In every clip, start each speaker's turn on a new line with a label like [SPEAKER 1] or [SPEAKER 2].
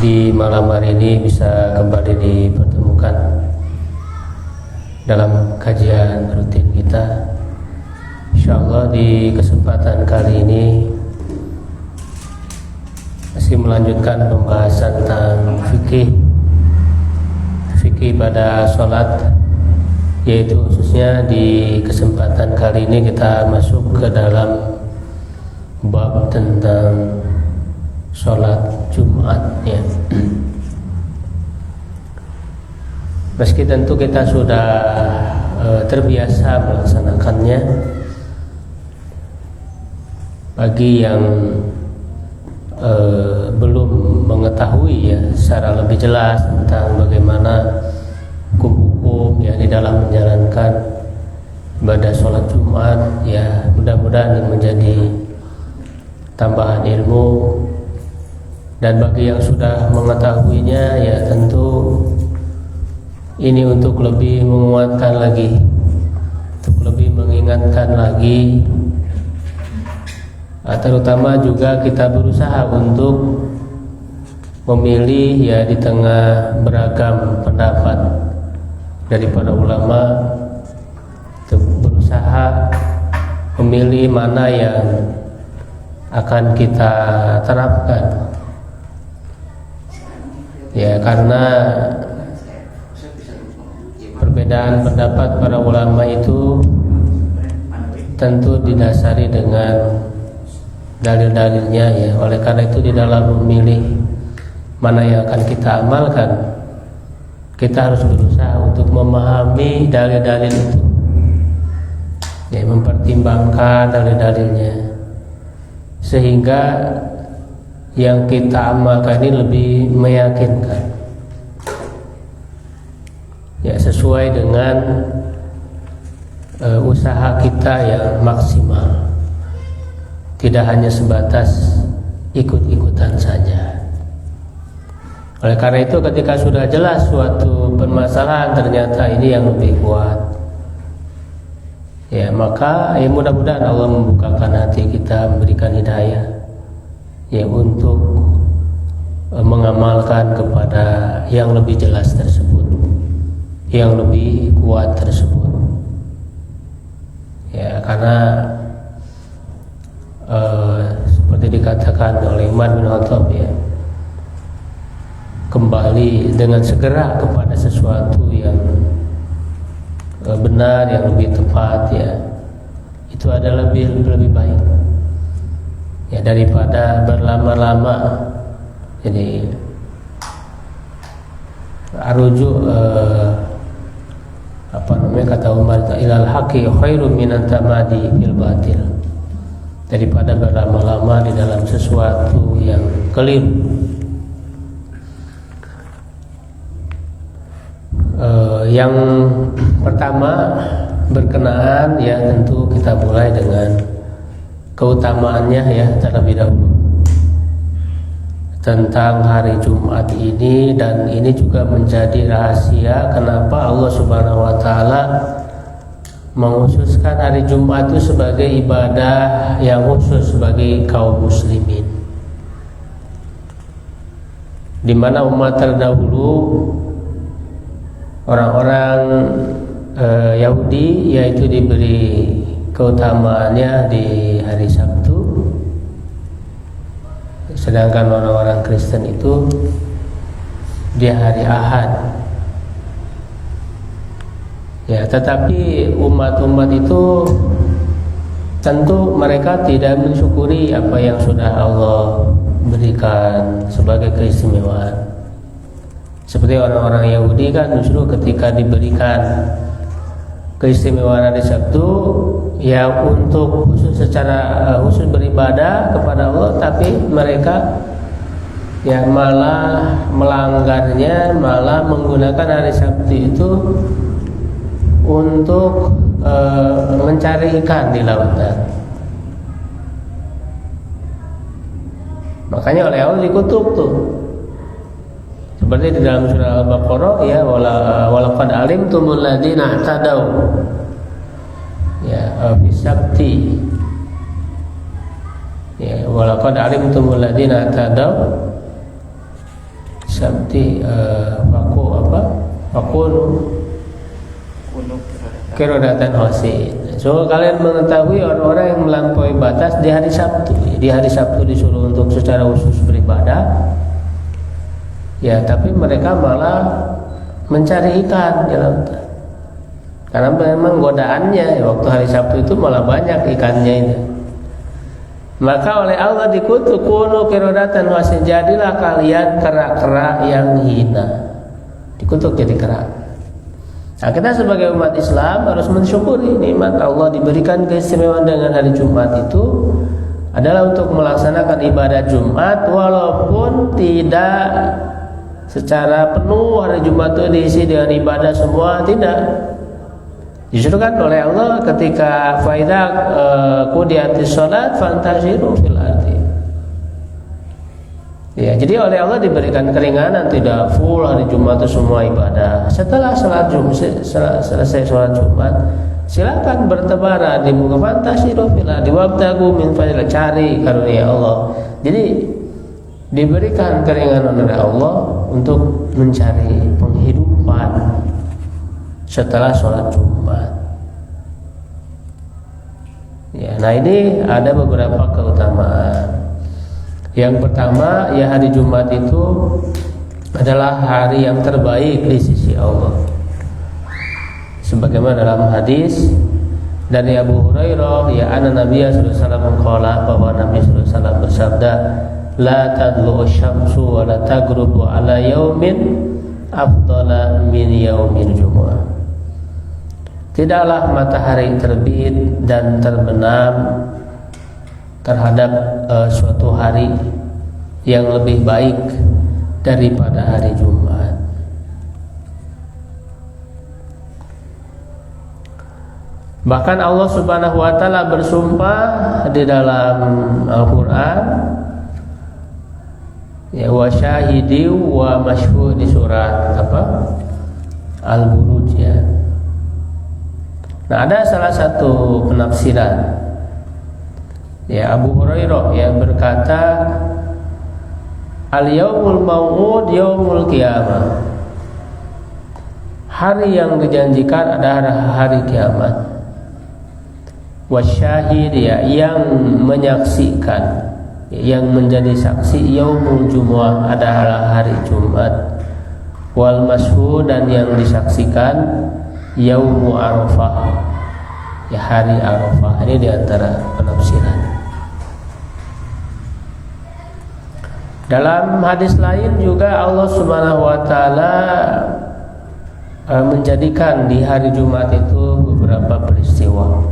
[SPEAKER 1] di malam hari ini bisa kembali dipertemukan dalam kajian rutin kita. Insyaallah di kesempatan kali ini masih melanjutkan pembahasan tentang fikih pada sholat, yaitu khususnya di kesempatan kali ini kita masuk ke dalam bab tentang sholat Jumat ya. Meski tentu kita sudah terbiasa melaksanakannya, bagi yang belum mengetahui ya secara lebih jelas tentang bagaimana hukum ya di dalam menjalankan ibadah sholat Jumat, ya mudah-mudahan ini menjadi tambahan ilmu. Dan bagi yang sudah mengetahuinya, ya tentu ini untuk lebih menguatkan lagi, untuk lebih mengingatkan lagi, terutama juga kita berusaha untuk memilih ya di tengah beragam pendapat dari para ulama, untuk berusaha memilih mana yang akan kita terapkan ya, karena perbedaan pendapat para ulama itu tentu didasari dengan dalil-dalilnya ya. Oleh karena itu di dalam memilih mana yang akan kita amalkan, kita harus berusaha untuk memahami dalil-dalil itu ya, mempertimbangkan dalil-dalilnya sehingga yang kita amalkan ini lebih meyakinkan ya, sesuai dengan usaha kita yang maksimal, tidak hanya sebatas ikut-ikutan saja. Oleh karena itu ketika sudah jelas suatu permasalahan ternyata ini yang lebih kuat ya, maka ya mudah-mudahan Allah membukakan hati kita, memberikan hidayah ya untuk mengamalkan kepada yang lebih jelas tersebut, yang lebih kuat tersebut ya. Karena seperti dikatakan oleh Umar bin Khattab ya, kembali dengan segera kepada sesuatu yang benar, yang lebih tepat ya, itu adalah lebih baik ya daripada berlama-lama. Jadi aruju kata Umar, ilal haqi khairun minan tamadi fil batil, daripada berlama-lama di dalam sesuatu yang keliru. Yang pertama berkenaan ya, tentu kita mulai dengan keutamaannya ya terlebih dahulu tentang hari Jumat ini. Dan ini juga menjadi rahasia kenapa Allah Subhanahu wa taala mengkhususkan hari Jumat itu sebagai ibadah yang khusus bagi kaum muslimin, di mana umat terdahulu orang-orang Yahudi yaitu diberi keutamaannya di hari Sabtu, sedangkan orang-orang Kristen itu di hari Ahad ya. Tetapi umat-umat itu tentu mereka tidak mensyukuri apa yang sudah Allah berikan sebagai keistimewaan. Seperti orang-orang Yahudi kan justru ketika diberikan keistimewaan hari Sabtu ya untuk secara khusus beribadah kepada Allah, tapi mereka ya malah melanggarnya, malah menggunakan hari Sabtu itu untuk mencari ikan di lautan. Makanya oleh Allah dikutuk tuh, seperti di dalam surah Al-Baqarah ya, walaqad alimtumul ladzina i'tadaw ya fi sabti ya, walaqad alimtumul ladzina i'tadaw sabti fakunu kirodatan hosin. So kalian mengetahui orang-orang yang melampaui batas di hari Sabtu. Di hari Sabtu disuruh untuk secara khusus beribadah, ya tapi mereka malah mencari ikan di lautan. Karena memang godaannya waktu hari Sabtu itu malah banyak ikannya itu. Maka oleh Allah dikutuk, kunu kirodatan hosin, jadilah kalian kera-kera yang hina. Dikutuk jadi kera. Nah, kita sebagai umat Islam harus mensyukuri nikmat Allah diberikan keistimewaan dengan hari Jumat itu adalah untuk melaksanakan ibadah Jumat walaupun tidak secara penuh hari Jumat itu diisi dengan ibadah semua, tidak. Justru kan oleh Allah ketika faida qudiyatis salat fantashiru fil ardi. Ya, jadi oleh Allah diberikan keringanan, tidak full hari Jumat itu semua ibadah. Setelah selesai sholat Jumat, silakan bertebaran di muka fantasiru fil ardi wabtagu min fadlillah, cari karunia Allah. Jadi diberikan keringanan oleh Allah untuk mencari penghidupan setelah sholat Jumat. Ya, nah ini ada beberapa keutamaan. Yang pertama, ya hari Jumat itu adalah hari yang terbaik di sisi Allah. Sebagaimana dalam hadis dari Abu Hurairah, ya anna Nabiya sallallahu alaihi wasallam qala, bahwa Nabi sallallahu alaihi wasallam bersabda, la tadlu syamsu wa la taghrubu ala yaumin afdala min yaumil jumu'ah. Tidaklah matahari terbit dan terbenam terhadap suatu hari yang lebih baik daripada hari Jumat. Bahkan Allah Subhanahu wa taala bersumpah di dalam Al-Qur'an, ya wa syahidi wa masyhud, di surat Al-Buruj ya. Nah, ada salah satu penafsiran, ya Abu Hurairah yang berkata, al-yaumul mau'ud yaumul qiyamah, hari yang dijanjikan adalah hari kiamat. Wasyahid, ya yang menyaksikan, yang menjadi saksi, yaumul jumu'ah adalah hari Jumat. Wal masyhud, dan yang disaksikan, yaumu arafah, ya hari Arafah. Ini diantara penafsiran. Dalam hadis lain juga Allah Subhanahu wa taala menjadikan di hari Jumat itu beberapa peristiwa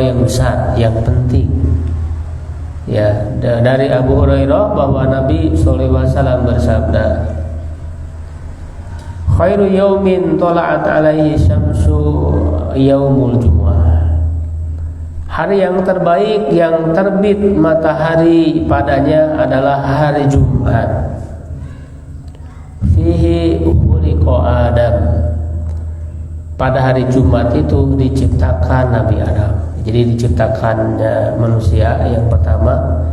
[SPEAKER 1] yang besar, yang penting. Ya, dari Abu Hurairah bahwa Nabi sallallahu alaihi wasallam bersabda, khairu yaumin tola'at alaihi syamsu yaumul jumu'ah, hari yang terbaik yang terbit matahari padanya adalah hari Jumat. Fihi khuliqa Adam, pada hari Jumat itu diciptakan Nabi Adam. Jadi diciptakannya manusia yang pertama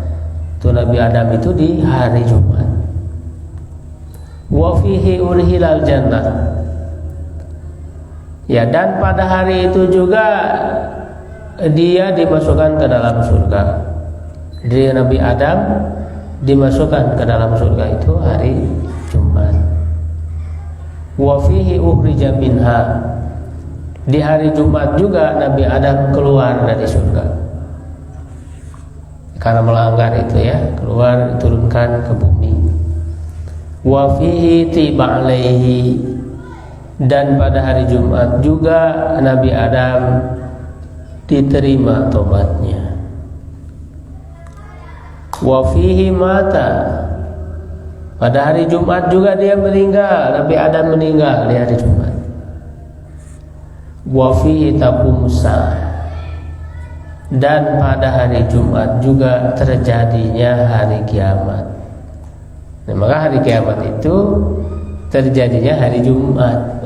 [SPEAKER 1] itu Nabi Adam itu di hari Jumat. Wa fihi urhilal jannah, ya dan pada hari itu juga dia dimasukkan ke dalam surga. Jadi Nabi Adam dimasukkan ke dalam surga itu hari Jumat. Wa fihi ukhrija minha, di hari Jumat juga Nabi Adam keluar dari surga karena melanggar itu ya, keluar diturunkan ke bumi. Wa fihi tiba alaihi, dan pada hari Jumat juga Nabi Adam diterima tobatnya. Wa fihi mata, pada hari Jumat juga dia meninggal, Nabi Adam meninggal di hari Jumat. Wa fihi taqumus saah, dan pada hari Jumat juga terjadinya hari kiamat. Nah, maka hari kiamat itu terjadinya hari Jumat.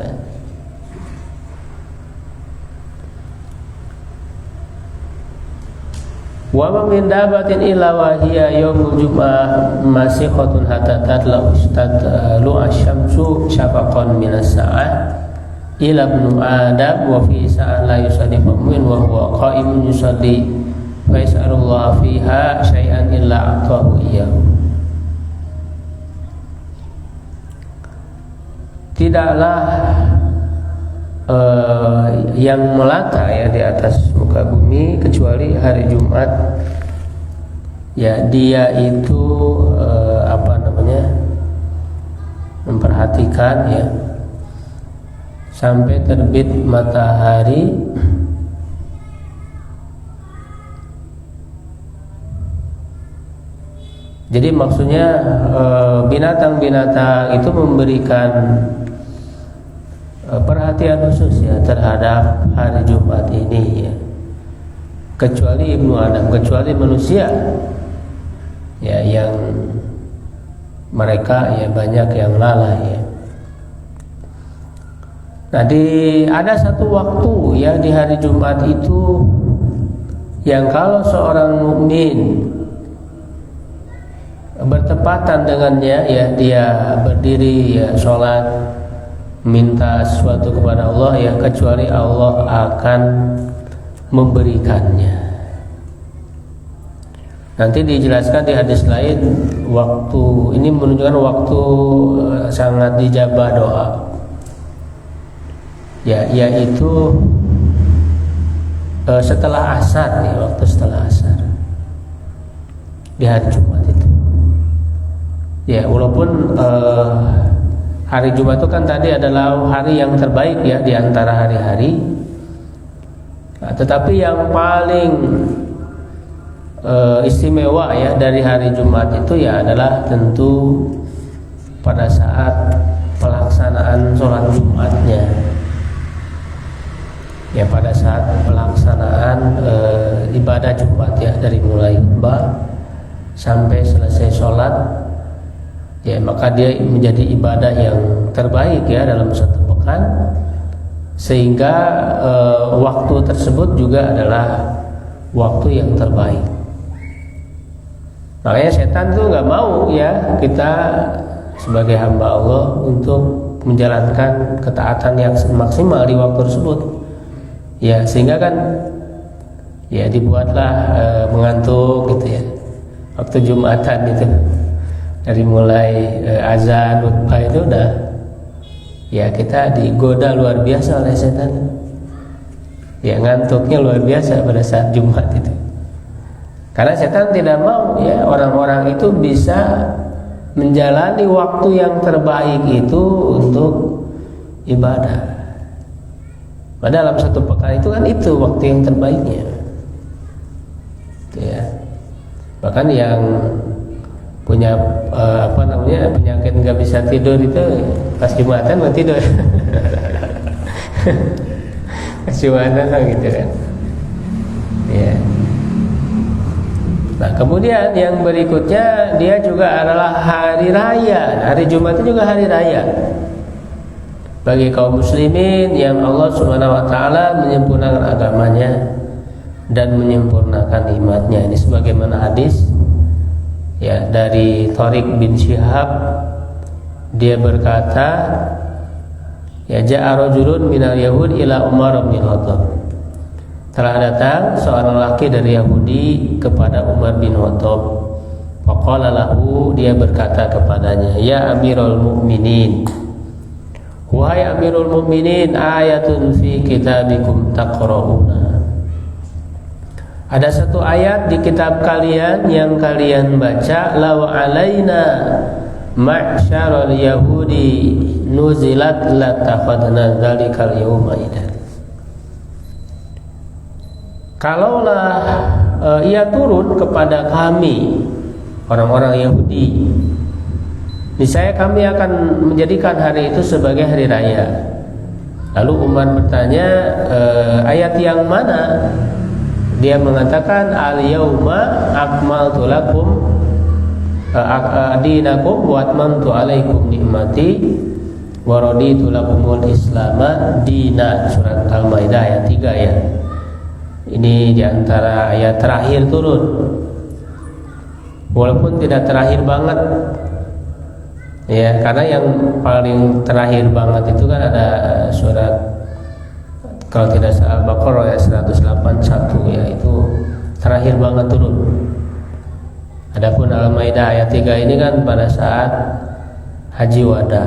[SPEAKER 1] Wa ma min dabatin illa wa hiya yaumul jum'ah masikhatun hatta tatla ustadlu asyamsu syafaqan minas sa'ah ila ibnu adam wa fi sa'ah la yusalli mu'min wa huwa qa'imun yusalli fa yas'alullah fiha syai'an illa a'tahu iyyahu. Tidaklah yang melata ya di atas muka bumi kecuali hari Jumat, ya dia itu memperhatikan ya sampai terbit matahari jadi maksudnya binatang-binatang itu memberikan perhatian khusus ya terhadap hari Jumat ini ya, kecuali Ibnu Adam, kecuali manusia ya yang mereka ya banyak yang lalai ya. Nah ada satu waktu ya di hari Jumat itu yang kalau seorang mukmin bertepatan dengannya ya dia berdiri ya sholat minta sesuatu kepada Allah ya kecuali Allah akan memberikannya. Nanti dijelaskan di hadis lain waktu ini menunjukkan waktu sangat dijabah doa. Ya yaitu setelah asar ya, waktu setelah asar di hari Jumat itu. Ya walaupun hari Jumat itu kan tadi adalah hari yang terbaik ya di antara hari-hari. Nah, tetapi yang paling istimewa ya dari hari Jumat itu ya adalah tentu pada saat pelaksanaan sholat Jumatnya. Ya pada saat pelaksanaan ibadah Jumat ya dari mulai khutbah sampai selesai sholat. Ya maka dia menjadi ibadah yang terbaik ya dalam satu pekan, sehingga waktu tersebut juga adalah waktu yang terbaik. Makanya setan tuh nggak mau ya kita sebagai hamba Allah untuk menjalankan ketaatan yang maksimal di waktu tersebut. Ya sehingga kan ya dibuatlah mengantuk gitu ya waktu Jumatan itu. Dari mulai azan, khutbah itu udah ya kita digoda luar biasa oleh setan. Ya ngantuknya luar biasa pada saat Jumat itu. Karena setan tidak mau ya orang-orang itu bisa menjalani waktu yang terbaik itu untuk ibadah. Padahal dalam satu pekan itu kan itu waktu yang terbaiknya. Itu ya. Bahkan yang punya penyakit nggak bisa tidur itu pas Jumatan mau tidur. Pas Jumatan gitu kan. Ya. Nah kemudian yang berikutnya dia juga adalah hari raya. Hari Jumat itu juga hari raya bagi kaum muslimin yang Allah Subhanahu wa taala menyempurnakan agamanya dan menyempurnakan imannya. Ini sebagaimana hadis ya dari Thariq bin Syihab, dia berkata ya ja'a rajulun minal yahud ila Umar bin Khattab, telah datang seorang laki dari Yahudi kepada Umar bin Khattab. Faqala lahu, dia berkata kepadanya, ya Amirul Mukminin, wahai Amirul Mukminin, ayatun fi kitabikum taqra'una, ada satu ayat di kitab kalian yang kalian baca, law alaina ma'syaral yahudi nuzilat latakhadna dzalikal yawma idan. Kalaulah ia turun kepada kami orang-orang Yahudi, niscaya kami akan menjadikan hari itu sebagai hari raya. Lalu Umar bertanya, ayat yang mana? Dia mengatakan al-yauma akmaltu lakum dinakum wa atmamtu alaikum ni'mati wa raditu lakumul islama dina. Surat Al-Maidah ayat 3 ya. Ini diantara ayat terakhir turun, walaupun tidak terakhir banget ya, karena yang paling terakhir banget itu kan ada surat, kalau tidak salah Al-Baqarah ya 181 ya, itu terakhir banget turun. Adapun Al-Maidah ayat 3 ini kan pada saat haji wada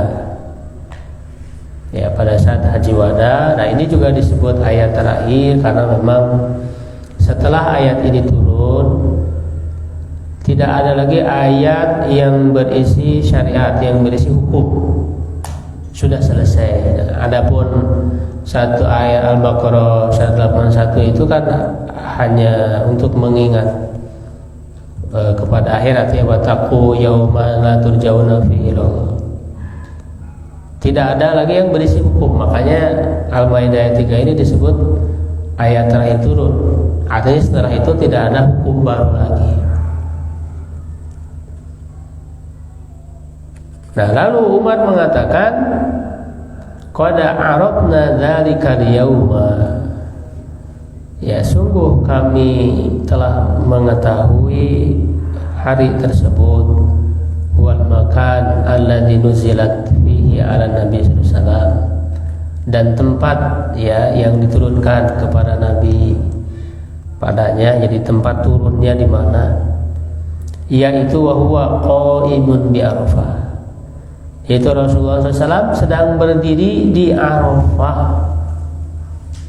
[SPEAKER 1] ya, pada saat haji wada. Nah ini juga disebut ayat terakhir karena memang setelah ayat ini turun tidak ada lagi ayat yang berisi syariat, yang berisi hukum, sudah selesai. Adapun satu ayat Al-Baqarah 181 itu kan hanya untuk mengingat kepada akhirat ya, wattaqu yauman la turja'una fihi ilallah. Tidak ada lagi yang berisi hukum, makanya Al-Maidah ayat 3 ini disebut ayat terakhir turun. Artinya setelah itu tidak ada hukum baru lagi. Nah, lalu Umar mengatakan, qad arafna dzalika al-yauma. Ya, sungguh kami telah mengetahui hari tersebut, wal makan alladzi nuzilat fihi ala Nabi sallallahu alaihi wasallam, dan tempat ya yang diturunkan kepada Nabi padanya, jadi tempat turunnya di mana, yaitu wa huwa qaimun bi Arafah, yaitu Rasulullah SAW sedang berdiri di Arafah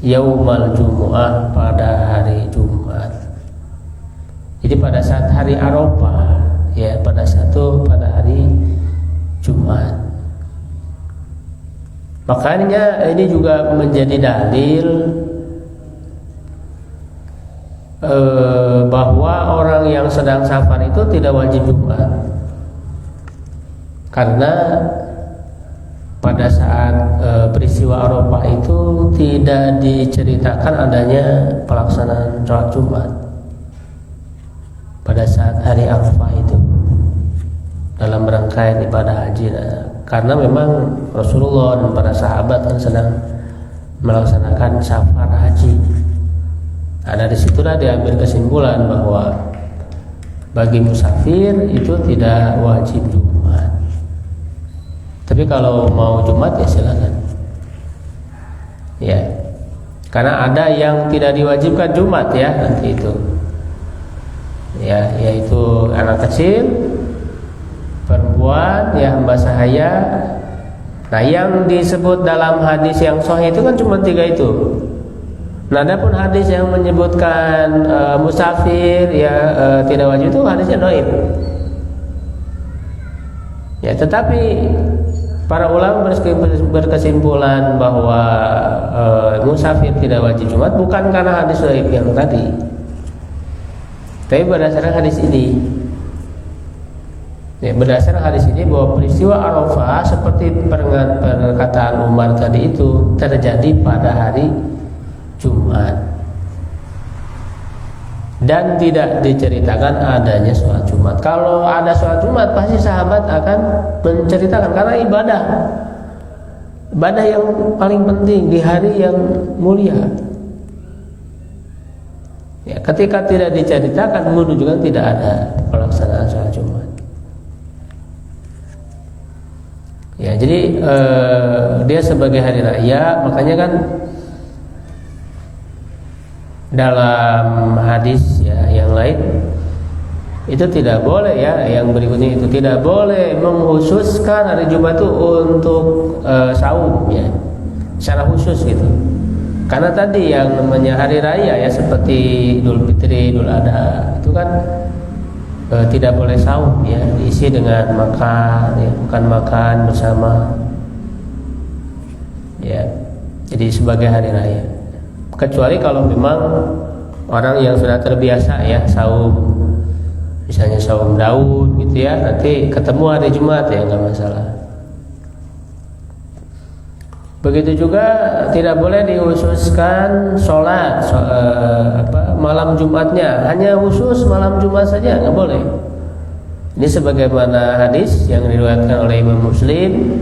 [SPEAKER 1] yaumal Jumu'ah, pada hari Jumat. Jadi pada saat hari Arafah ya, pada hari Jumat. Makanya ini juga menjadi dalil bahwa orang yang sedang safar itu tidak wajib Jumat, karena pada saat peristiwa Arafah itu tidak diceritakan adanya pelaksanaan sholat Jumat pada saat hari Arafah itu dalam rangkaian ibadah haji. Karena memang Rasulullah dan para sahabat kan sedang melaksanakan safar haji. Nah, dari situlah diambil kesimpulan bahwa bagi musafir itu tidak wajib Jumat. Tapi kalau mau Jumat ya silakan. Ya. Karena ada yang tidak diwajibkan Jumat ya nanti itu. Ya, yaitu anak kecil, perempuan, ya hamba sahaya. Nah, yang disebut dalam hadis yang sahih itu kan cuma 3 itu. Nah, adapun hadis yang menyebutkan musafir ya tidak wajib itu hadisnya dhaif. Ya, tetapi para ulama berkesimpulan bahwa musafir tidak wajib Jumat bukan karena hadis dhaif yang tadi, tapi berdasarkan hadis ini. Ya, berdasarkan hadis ini bahwa peristiwa Arafah seperti perkataan Umar tadi itu terjadi pada hari Jumat dan tidak diceritakan adanya sholat Jumat. Kalau ada sholat Jumat pasti sahabat akan menceritakan, karena ibadah yang paling penting di hari yang mulia. Ya, ketika tidak diceritakan menunjukkan tidak ada pelaksanaan sholat Jumat. Ya, jadi dia sebagai hari raya, makanya kan dalam hadis ya yang lain itu tidak boleh ya, yang berikutnya itu tidak boleh mengkhususkan hari Jumat itu untuk saum ya, secara khusus gitu. Karena tadi yang namanya hari raya ya seperti Idul Fitri, Idul Adha itu kan tidak boleh saum ya, diisi dengan makan ya, bukan makan bersama ya. Jadi sebagai hari raya, kecuali kalau memang orang yang sudah terbiasa ya saum, misalnya saum Daud gitu ya, nanti ketemu hari Jumat ya nggak masalah. Begitu juga tidak boleh dikhususkan sholat malam Jumatnya, hanya khusus malam Jumat saja nggak boleh. Ini sebagaimana hadis yang diriwayatkan oleh Imam Muslim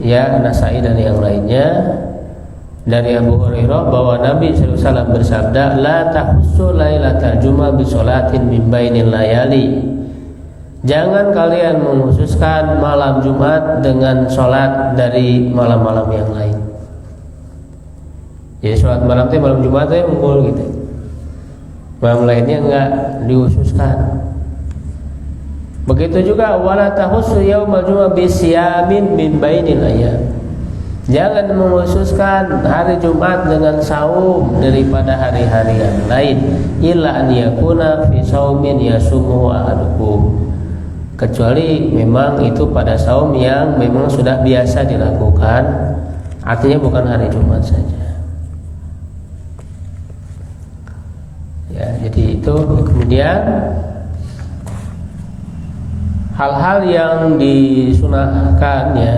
[SPEAKER 1] ya, Nasai dan yang lainnya, dari Abu Hurairah bahwa Nabi SAW bersabda, la tahussu lailatal jumu'ah bi sholatin min bainil layali. Jangan kalian menghususkan malam Jumat dengan sholat dari malam-malam yang lain. Jadi sholat malam itu malam Jumat itu unggul gitu. Malam lainnya enggak dihususkan. Begitu juga wala tahussu yaumal jumu'ah bi siyamin min bainil ayyam. Jangan menghususkan hari Jumat dengan saum daripada hari-hari yang lain, illa an yakuna fi saumin yasumuhu ahadukum, kecuali memang itu pada saum yang memang sudah biasa dilakukan, artinya bukan hari Jumat saja. Ya, jadi itu. Kemudian hal-hal yang disunahkan ya,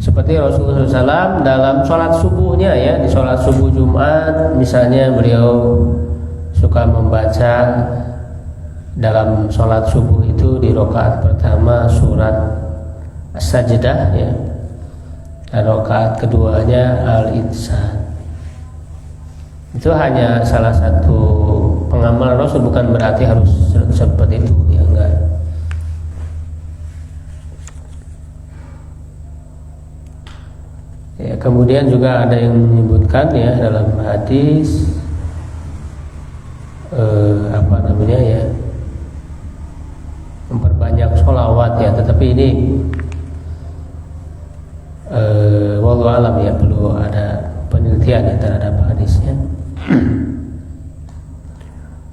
[SPEAKER 1] seperti Rasulullah SAW dalam sholat subuhnya ya, di sholat subuh Jumat misalnya beliau suka membaca dalam sholat subuh itu di rakaat pertama surat As-Sajdah ya, dan rakaat keduanya Al-Insan. Itu hanya salah satu pengamalan Rasul, bukan berarti harus seperti itu ya, enggak. Ya, kemudian juga ada yang menyebutkan ya dalam hadis memperbanyak sholawat ya, tetapi ini wallahu alam ya, perlu ada penelitian ya terhadap hadisnya.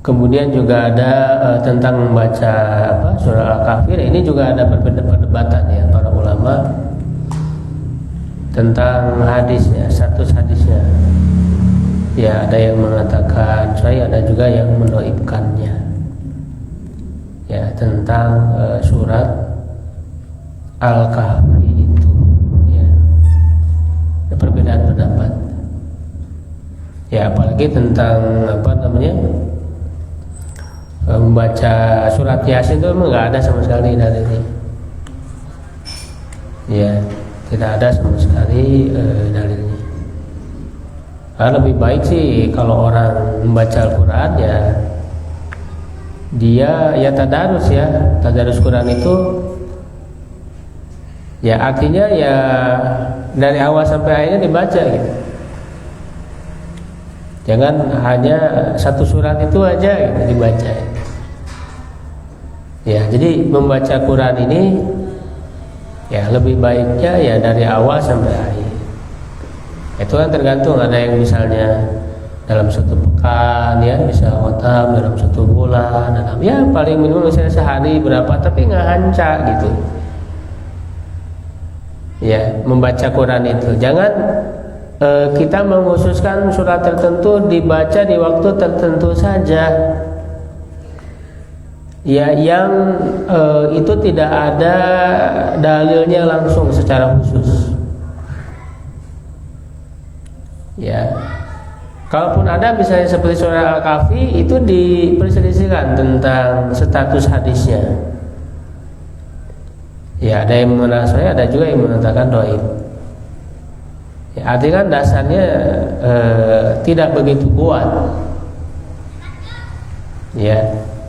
[SPEAKER 1] Kemudian juga ada tentang membaca surah Al-Kafir. Ini juga ada perdebatan ya para ulama tentang hadisnya, status hadisnya. Ya, ada yang mengatakan sahih, ada juga yang mendoibkannya. Ya, tentang surat Al-Kahfi itu. Ya, ada perbedaan pendapat. Ya, apalagi tentang membaca surat Yasin itu memang nggak ada sama sekali dari ini. Ya. Tidak ada sama sekali dalilnya. Lebih baik sih kalau orang membaca Al-Quran ya, dia ya tadarus ya. Tadarus Quran itu ya artinya ya dari awal sampai akhirnya dibaca gitu. Jangan hanya satu surat itu aja gitu dibaca. Ya, jadi membaca Quran ini ya lebih baiknya ya dari awal sampai akhir. Itu kan tergantung, ada yang misalnya dalam satu pekan ya bisa khotam, dalam satu bulan, dalam ya paling minimum misalnya sehari berapa, tapi nggak hancur gitu. Ya, membaca Quran itu jangan kita mengkhususkan surat tertentu dibaca di waktu tertentu saja. Ya, yang itu tidak ada dalilnya langsung secara khusus. Ya, kalaupun ada misalnya seperti surah Al-Kahfi itu diperselisihkan tentang status hadisnya. Ya, ada yang mengatakan sahih, ada juga yang mengatakan dhaif. Ya, artinya kan dasarnya tidak begitu kuat. Ya.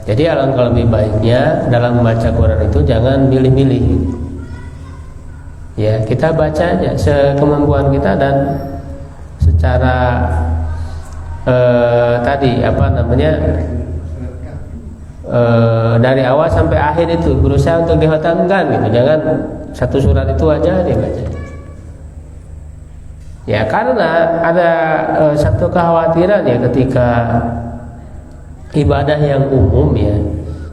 [SPEAKER 1] Jadi alangkah lebih baiknya dalam membaca Quran itu jangan milih-milih. Ya, kita baca aja sekemampuan kita dan secara dari awal sampai akhir itu berusaha untuk dikhatamkan gitu. Jangan satu surat itu aja dibaca. Ya, karena ada satu kekhawatiran ya ketika ibadah yang umum ya,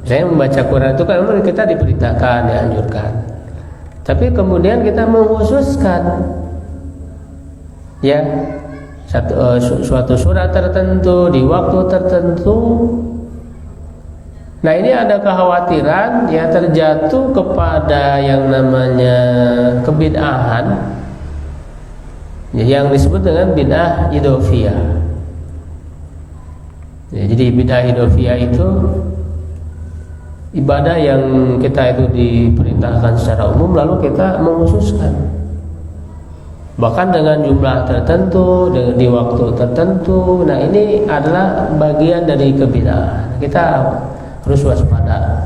[SPEAKER 1] saya membaca Quran itu kan memang kita diberitakan, dianjurkan. Tapi kemudian kita mengkhususkan ya suatu surat tertentu di waktu tertentu. Nah, ini ada kekhawatiran ya terjatuh kepada yang namanya kebid'ahan ya, yang disebut dengan bid'ah idhofiyah. Ya, jadi bid'ah idhofiyah itu ibadah yang kita itu diperintahkan secara umum lalu kita mengkhususkan. bahkan dengan jumlah tertentu, di waktu tertentu. Nah, ini adalah bagian dari kebid'ahan. Kita harus waspada.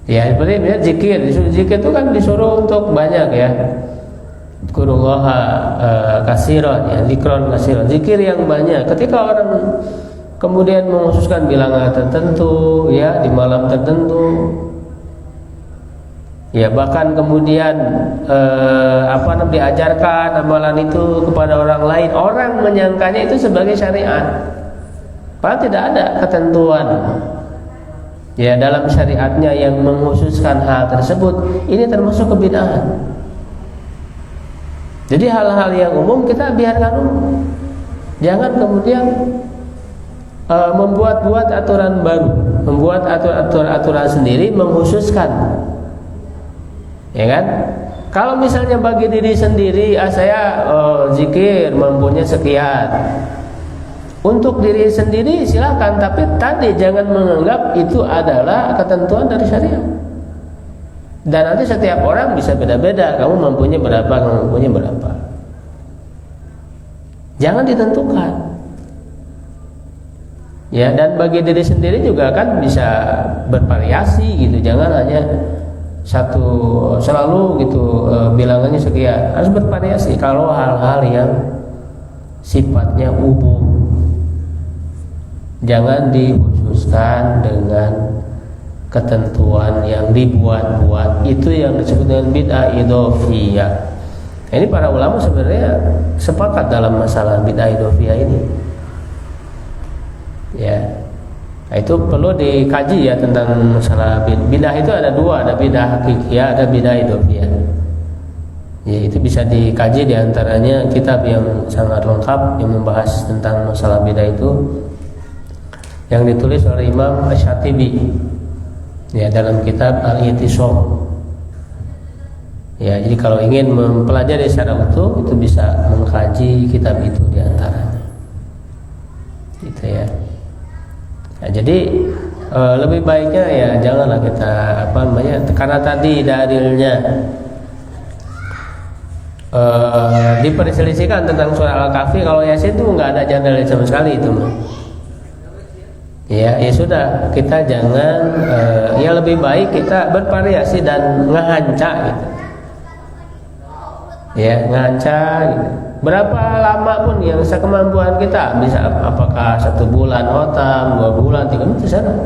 [SPEAKER 1] Ya, seperti zikir. Zikir itu kan disuruh untuk banyak ya. Dzkurullaha katsiran, ya, dzikron katsiran. Zikir yang banyak. Ketika orang kemudian mengkhususkan bilangan tertentu, ya, di malam tertentu, ya, bahkan kemudian diajarkan amalan itu kepada orang lain, orang menyangkanya itu sebagai syariat. Padahal tidak ada ketentuan ya dalam syariatnya yang mengkhususkan hal tersebut. Ini termasuk kebid'ahan. Jadi hal-hal yang umum kita biarkan umum. Jangan kemudian membuat aturan baru, membuat aturan sendiri, mengkhususkan. Ya kan? Kalau misalnya bagi diri sendiri, saya zikir mampunya sekian. Untuk diri sendiri silakan, tapi tadi jangan menganggap itu adalah ketentuan dari syariat. Dan nanti setiap orang bisa beda-beda, kamu mampunya berapa, kamu mampunya berapa. Jangan ditentukan. Ya, dan bagi diri sendiri juga kan bisa bervariasi gitu. Jangan hanya satu selalu gitu bilangannya sekian. Harus bervariasi. Kalau hal-hal yang sifatnya umum, jangan dikhususkan dengan ketentuan yang dibuat-buat. Itu yang disebut dengan bid'ah idhofiyah. Ini para ulama sebenarnya sepakat dalam masalah bid'ah idhofiyah ini. Ya, nah, itu perlu dikaji ya tentang masalah bid'ah. Itu ada dua, ada bid'ah hakikiyah, ada bid'ah idhofiyah. Ya, itu bisa dikaji, diantaranya kitab yang sangat lengkap yang membahas tentang masalah bid'ah itu, yang ditulis oleh Imam Asy-Syatibi ya dalam kitab Al-I'tisam. Ya, jadi kalau ingin mempelajari secara utuh itu bisa mengkaji kitab itu diantaranya. Gitu ya. Nah, jadi lebih baiknya ya janganlah kita karena tadi dalilnya diperselisihkan tentang surah Al-Kahfi. Kalau Yasin itu nggak ada dalil sama sekali itu. Ya sudah, kita jangan ya lebih baik kita bervariasi dan ngahanca gitu. Ya, ngahanca gitu. Berapa lama pun yang sekemampuan kita, bisa apakah 1 bulan khotam, 2 bulan, 3 bulan, terserah.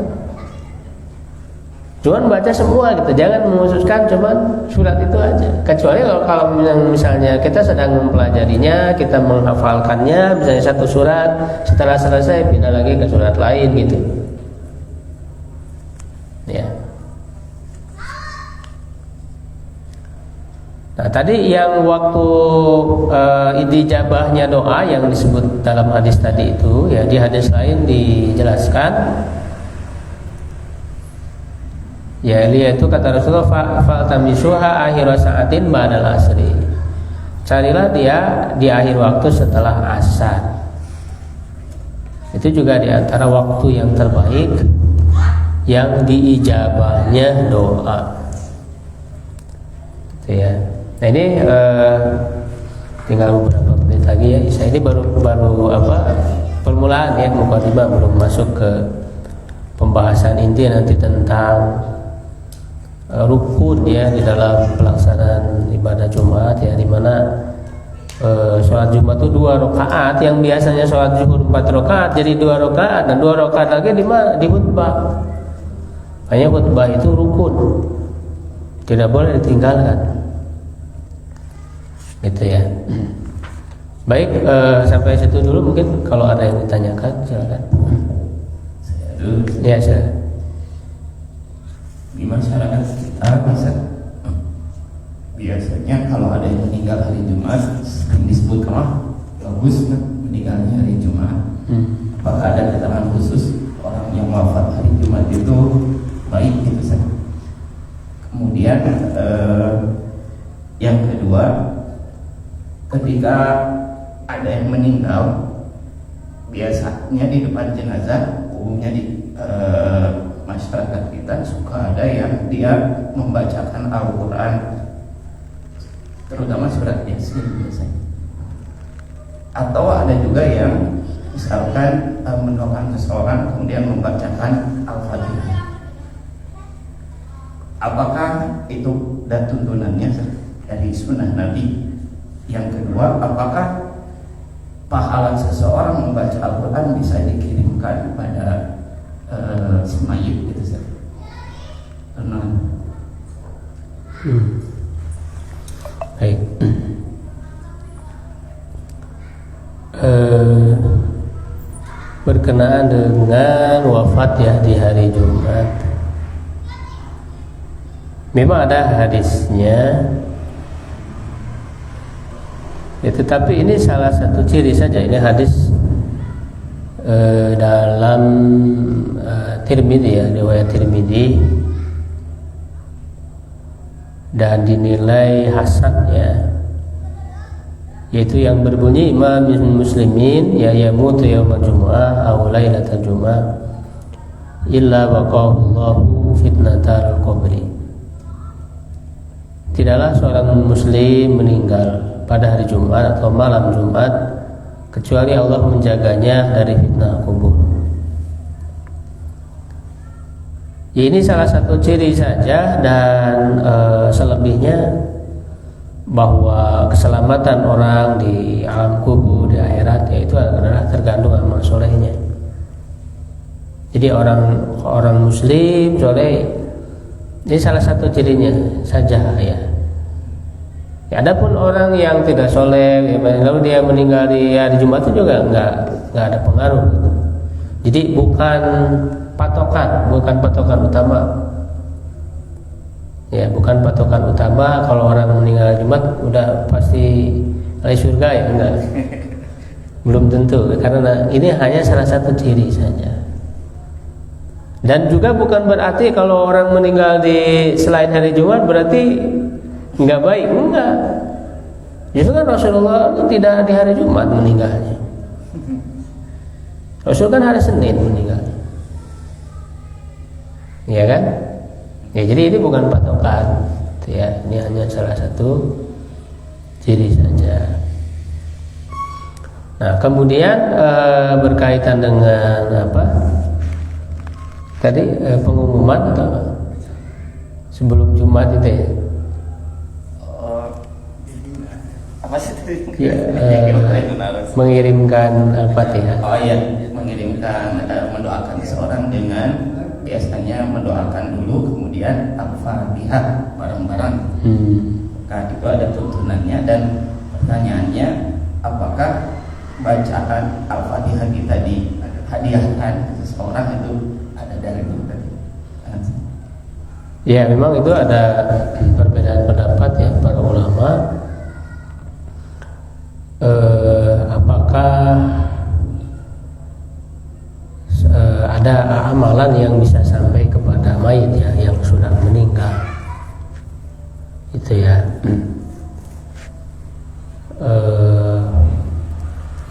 [SPEAKER 1] Cuman baca semua gitu, jangan mengkhususkan cuman surat itu aja. Kecuali kalau misalnya kita sedang mempelajarinya, kita menghafalkannya, misalnya 1 surat, setelah selesai pindah lagi ke surat lain gitu. Ya. Nah, tadi yang waktu idijabahnya doa yang disebut dalam hadis tadi itu, ya di hadis lain dijelaskan. Ya, yaitu kata Rasulullah, "Faltamisuha akhir sa'atin ba'dal asri." Carilah dia di akhir waktu setelah asar. Itu juga di antara waktu yang terbaik yang diijabahnya doa. Gitu ya. Nah, ini tinggal beberapa menit lagi ya. Ini baru permulaan ya, mukadimah, belum masuk ke pembahasan inti nanti tentang rukun ya di dalam pelaksanaan ibadah Jumat ya, di mana sholat Jumat itu 2 rakaat, yang biasanya sholat zuhur 4 rakaat jadi 2 rakaat, dan 2 rakaat lagi di khutbah. Hanya khutbah itu rukun, tidak boleh ditinggalkan. Gitu ya. Baik, sampai situ dulu, mungkin kalau ada yang ditanyakan silakan. Ya, saya.
[SPEAKER 2] Di masyarakat kita biasanya kalau ada yang meninggal hari Jumat, yang disebut bagus meninggalnya hari Jumat. Apakah ada keterangan khusus orang yang wafat hari Jumat itu baik gitu saja? Kemudian yang kedua, ketika ada yang meninggal, biasanya di depan jenazah, umumnya di masyarakat kita suka ada yang dia membacakan Al-Quran. terutama surat Yasin biasanya. Atau ada juga yang misalkan mendoakan seseorang kemudian membacakan Al-Fatihah. Apakah itu dan tuntunannya dari sunnah Nabi? Yang kedua, apakah pahala seseorang membaca Al-Quran bisa dikirimkan pada si mayit gitu sih?
[SPEAKER 1] Baik. Berkenaan dengan wafat ya di hari Jumat, memang ada hadisnya ya, tetapi ini salah satu ciri saja. Ini hadis dalam Tirmidzi ya, riwayat Tirmidzi, dan dinilai hasan ya, yaitu yang berbunyi imam muslimin ya yamutu yaumal jumu'ah aw lailatal jumu'ah illa waqallahu fitnatal qabri. Tidaklah seorang muslim meninggal pada hari Jumat atau malam Jumat kecuali Allah menjaganya dari fitnah kubur. Ya, ini salah satu ciri saja, dan selebihnya bahwa keselamatan orang di alam kubur, di akhirat, yaitu adalah tergantung amal solehnya. Jadi orang muslim soleh ini salah satu cirinya saja ya. Adapun orang yang tidak soleh, lalu dia meninggal di hari Jumat itu juga nggak ada pengaruh gitu. Jadi bukan patokan utama. Ya, bukan patokan utama kalau orang meninggal Jumat udah pasti ahli surga ya, enggak. Belum tentu, karena ini hanya salah satu ciri saja. Dan juga bukan berarti kalau orang meninggal di selain hari Jumat berarti enggak baik, enggak. Justru kan Rasulullah itu tidak di hari Jumat meninggalnya. Rasul kan hari Senin meninggalnya. Iya kan? Ya, jadi ini bukan patokan, ya. Ini hanya salah satu ciri saja. Nah, kemudian berkaitan dengan apa? Tadi pengumuman atau apa? Sebelum Jumat itu ya.
[SPEAKER 2] Apa sih itu?
[SPEAKER 1] Ya, mengirimkan Al-Fatihah.
[SPEAKER 2] Oh iya, mengirimkan mendoakan seseorang dengan biasanya mendoakan dulu kemudian Al-Fatihah bareng-bareng. Nah, itu ada tuntunannya, dan pertanyaannya apakah bacaan Al-Fatihah kita dihadiahkan ke seseorang itu ada dari itu tadi?
[SPEAKER 1] Ya, memang itu ada perbedaan pendapat ya para ulama. Apakah ada amalan yang bisa sampai kepada mayit ya yang sudah meninggal itu ya.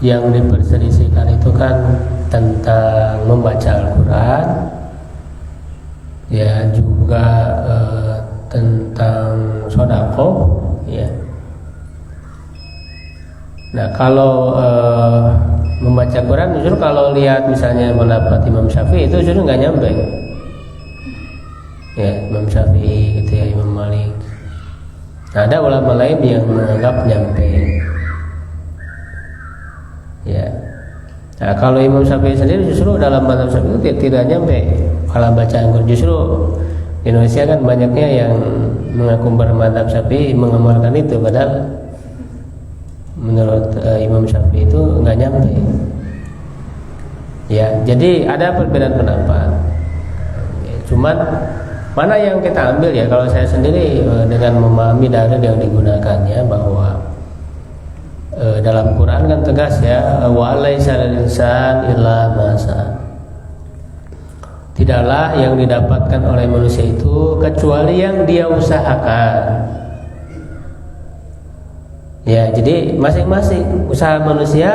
[SPEAKER 1] Yang diperselisihkan itu kan tentang membaca Al-Quran ya, juga tentang sedekah ya. Nah, kalau membaca Quran justru kalau lihat misalnya pendapat Imam Syafi'i itu justru nggak nyampe ya, Imam Syafi'i gitu ya, Imam Malik. Nah, ada ulama lain yang menganggap nyampe ya. Nah, kalau Imam Syafi'i sendiri justru dalam mazhab Syafi'i itu tidak nyampe kalau bacaan Quran. Justru di Indonesia kan banyaknya yang mengaku bermadzhab Syafi'i mengamalkan itu, padahal menurut Imam Syafi'i itu nggak nyampe. Ya, jadi ada perbedaan pendapat. Cuman mana yang kita ambil ya, kalau saya sendiri dengan memahami dalil yang digunakannya bahwa dalam Quran kan tegas ya, wa alaisal insan illa ma sa. Tidaklah yang didapatkan oleh manusia itu kecuali yang dia usahakan. Ya, jadi masing-masing usaha manusia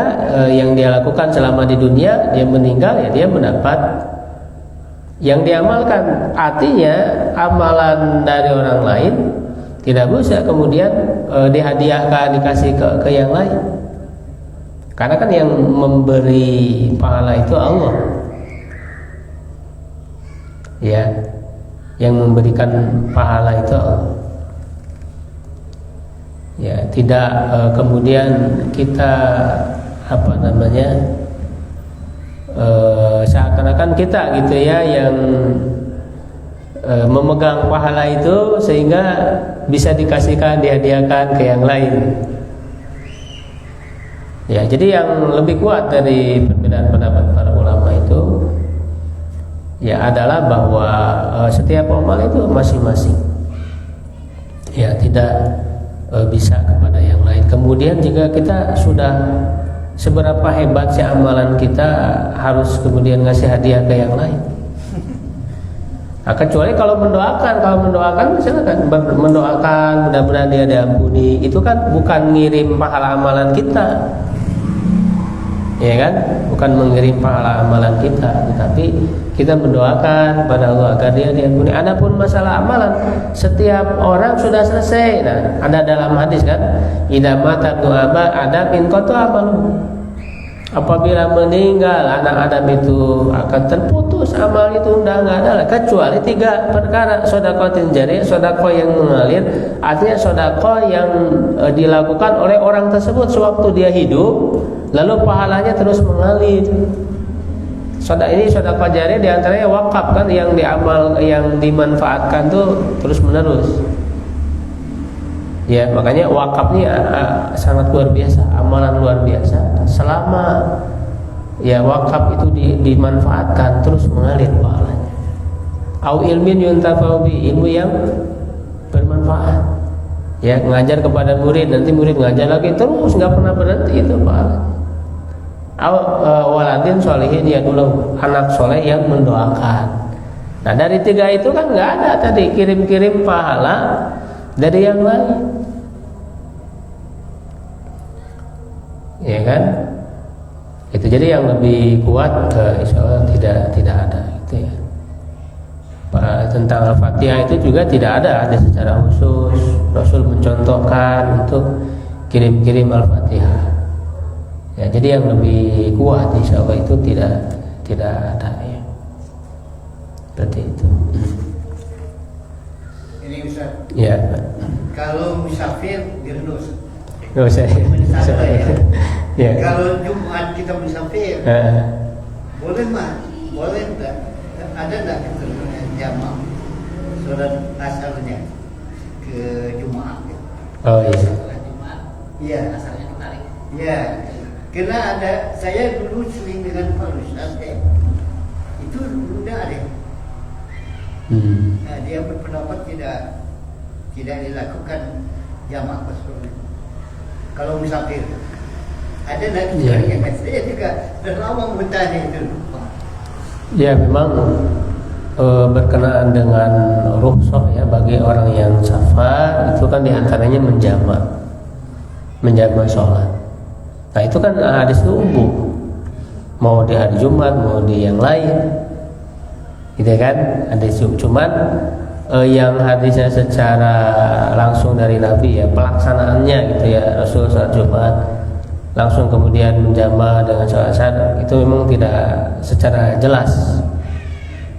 [SPEAKER 1] yang dia lakukan selama di dunia, dia meninggal ya dia mendapat yang diamalkan. Artinya amalan dari orang lain Tidak bisa kemudian dihadiahkan, dikasih ke yang lain. Karena kan yang memberi pahala itu Allah. Ya, yang memberikan pahala itu Allah. Ya, tidak kemudian kita seakan-akan kita gitu ya yang memegang pahala itu sehingga bisa dikasihkan, dihadiahkan ke yang lain. Ya, jadi yang lebih kuat dari perbedaan pendapat para ulama itu ya adalah bahwa setiap amal itu masing-masing. Ya, tidak bisa kepada yang lain. Kemudian jika kita sudah seberapa hebat si amalan kita harus kemudian ngasih hadiah ke yang lain. Nah, kecuali kalau mendoakan silakan mendoakan mudah-mudahan dia diampuni, itu kan bukan ngirim pahala amalan kita, ya kan, bukan mengirim pahala amalan kita, tetapi kita mendoakan pada Allah agar dia diampuni. Adapun masalah amalan, setiap orang sudah selesai. Nah, ada dalam hadis kan, idza mata Adam in qata amalu. Apabila meninggal anak Adam itu akan terputus amal itu, udah nggak ada lah, kecuali 3 perkara: sedekah jariyah, sedekah yang mengalir, artinya sedekah yang dilakukan oleh orang tersebut sewaktu dia hidup, lalu pahalanya terus mengalir. Sedekah jariyah diantaranya wakaf kan, yang diamal, yang dimanfaatkan tuh terus menerus. Ya, makanya wakaf ini sangat luar biasa, amalan luar biasa. Selama ya wakaf itu dimanfaatkan terus mengalir pahalanya. Au ilmin yuntafa'u bi, ilmu yang bermanfaat. Ya, ngajar kepada murid, nanti murid ngajar lagi terus nggak pernah berhenti, itu pahalanya. Au waladin sholihin ya dulu, anak soleh yang mendoakan. Nah, dari 3 itu kan nggak ada tadi kirim-kirim pahala dari yang lain, ya kan? Itu jadi yang lebih kuat insya Allah tidak ada itu ya. Tentang Al-Fatihah itu juga tidak ada secara khusus Rasul mencontohkan untuk kirim-kirim Al-Fatihah. Ya, jadi yang lebih kuat insya Allah itu tidak ada ya. Seperti itu.
[SPEAKER 3] Ini Ustaz.
[SPEAKER 1] Ya.
[SPEAKER 3] Kalau musafir direndus.
[SPEAKER 1] Nggak usah. Ya.
[SPEAKER 3] Kalau Jumat kita musafir, boleh enggak? Ada enggak kita jamak sholat asalnya ke Jumat?
[SPEAKER 1] Oh iya.
[SPEAKER 3] Iya. Asalnya ketarik. Iya. Karena saya dulu sering dengan Pak Ustaz itu udah ada. Nah, dia berpendapat tidak dilakukan jamak pas kalau musafir. Ada lagi yang saya juga sudah lama bertanya itu.
[SPEAKER 1] Ya, memang berkenaan dengan rukhsah ya bagi orang yang safar itu kan diantaranya menjamak sholat. Nah, itu kan hadis itu umum, mau di hari Jumat mau di yang lain, gitu kan? Hadis cuman yang hadisnya secara langsung dari Nabi ya pelaksanaannya gitu ya, Rasul saat Jumat langsung kemudian menjama dengan sholat asar itu memang tidak secara jelas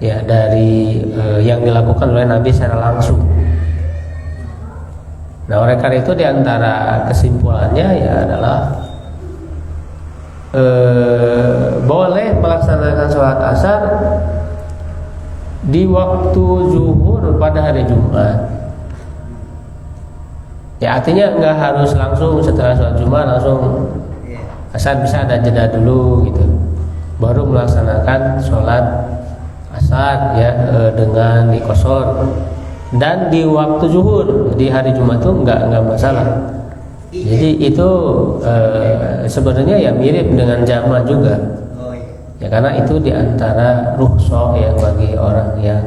[SPEAKER 1] ya dari yang dilakukan oleh Nabi secara langsung. Nah, oleh karena itu diantara kesimpulannya ya adalah boleh melaksanakan sholat asar di waktu zuhur pada hari Jumat. Ya, artinya nggak harus langsung setelah sholat Jumat langsung asar, bisa ada jeda dulu gitu, baru melaksanakan sholat asar ya dengan dikosor. Dan di waktu zuhur di hari Jumat itu nggak masalah. Jadi itu sebenarnya ya mirip dengan jamaah juga. Ya, karena itu diantara rukhsah ya bagi orang yang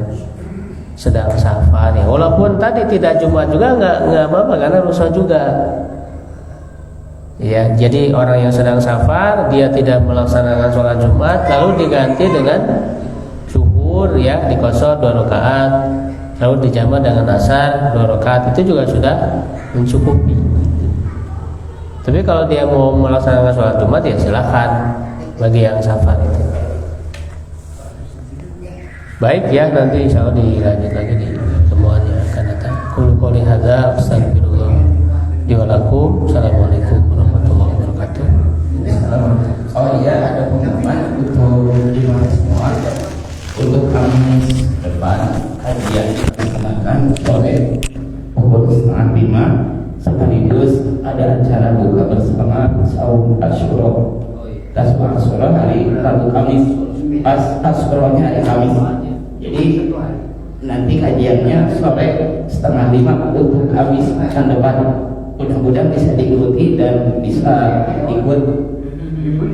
[SPEAKER 1] sedang safar ya. Walaupun tadi tidak Jumat juga nggak apa-apa karena rukhsah juga. Ya, jadi orang yang sedang safar dia tidak melaksanakan sholat Jumat lalu diganti dengan zuhur ya dikosor 2 rakaat. lalu dijama dengan asar 2 rakaat itu juga sudah mencukupi. Tapi kalau dia mau melaksanakan sholat Jumat ya silakan bagi yang safar itu. Baik ya, nanti insya Allah dilanjut lagi di pertemuan yang akan datang. Qul qouli hadza astaghfirullah li wa lakum. Assalamualaikum warahmatullahi wabarakatuh.
[SPEAKER 2] Oh iya, ada pengumuman untuk jemaah semua. Untuk Kamis depan kajian dilaksanakan sore pukul 4:30 sekaligus ada acara buka bersama saum Asyura. Tasbih Asyura hari Rabu Kamis, pas Asyuranya hari Kamis. Jadi nanti kajiannya sore 4:30 untuk Kamis pekan depan. Mudah-mudahan bisa diikuti dan bisa ikut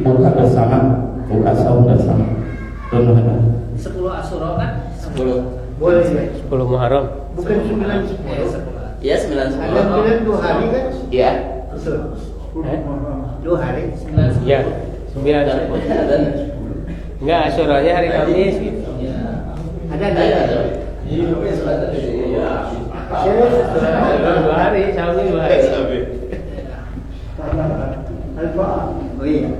[SPEAKER 2] buka bersama, buka saum bersama. Mudah-mudahan
[SPEAKER 4] 10 Asyura kan?
[SPEAKER 2] 10.
[SPEAKER 3] Boleh.
[SPEAKER 1] 10 Muharram.
[SPEAKER 3] Bukan 9 10.
[SPEAKER 2] Iya 9
[SPEAKER 3] Ada 9 2 hari kan?
[SPEAKER 2] Iya.
[SPEAKER 3] Betul. 2 hari.
[SPEAKER 4] 9
[SPEAKER 1] Ya, 9. Enggak, Asyuranya hari Kamis gitu.
[SPEAKER 3] Ada enggak? Saya
[SPEAKER 1] 2 hari, saumnya 2 hari.
[SPEAKER 3] Oh iya.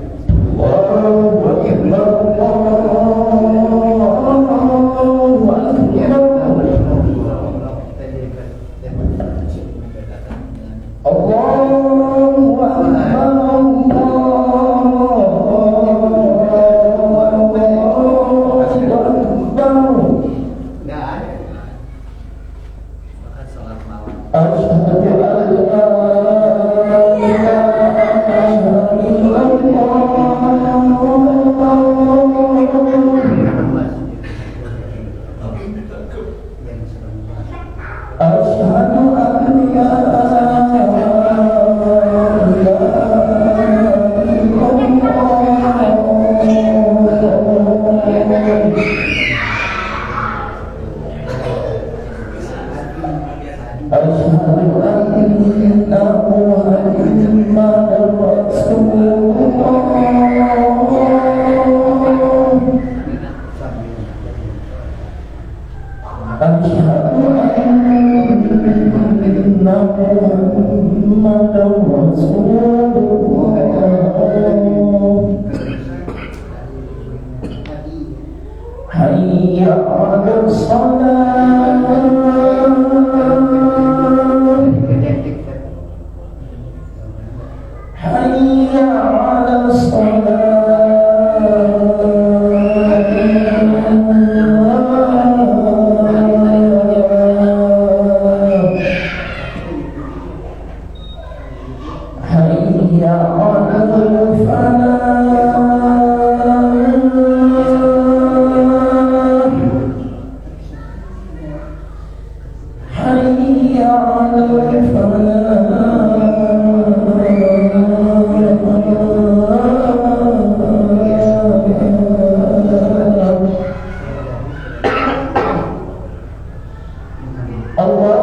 [SPEAKER 5] Allah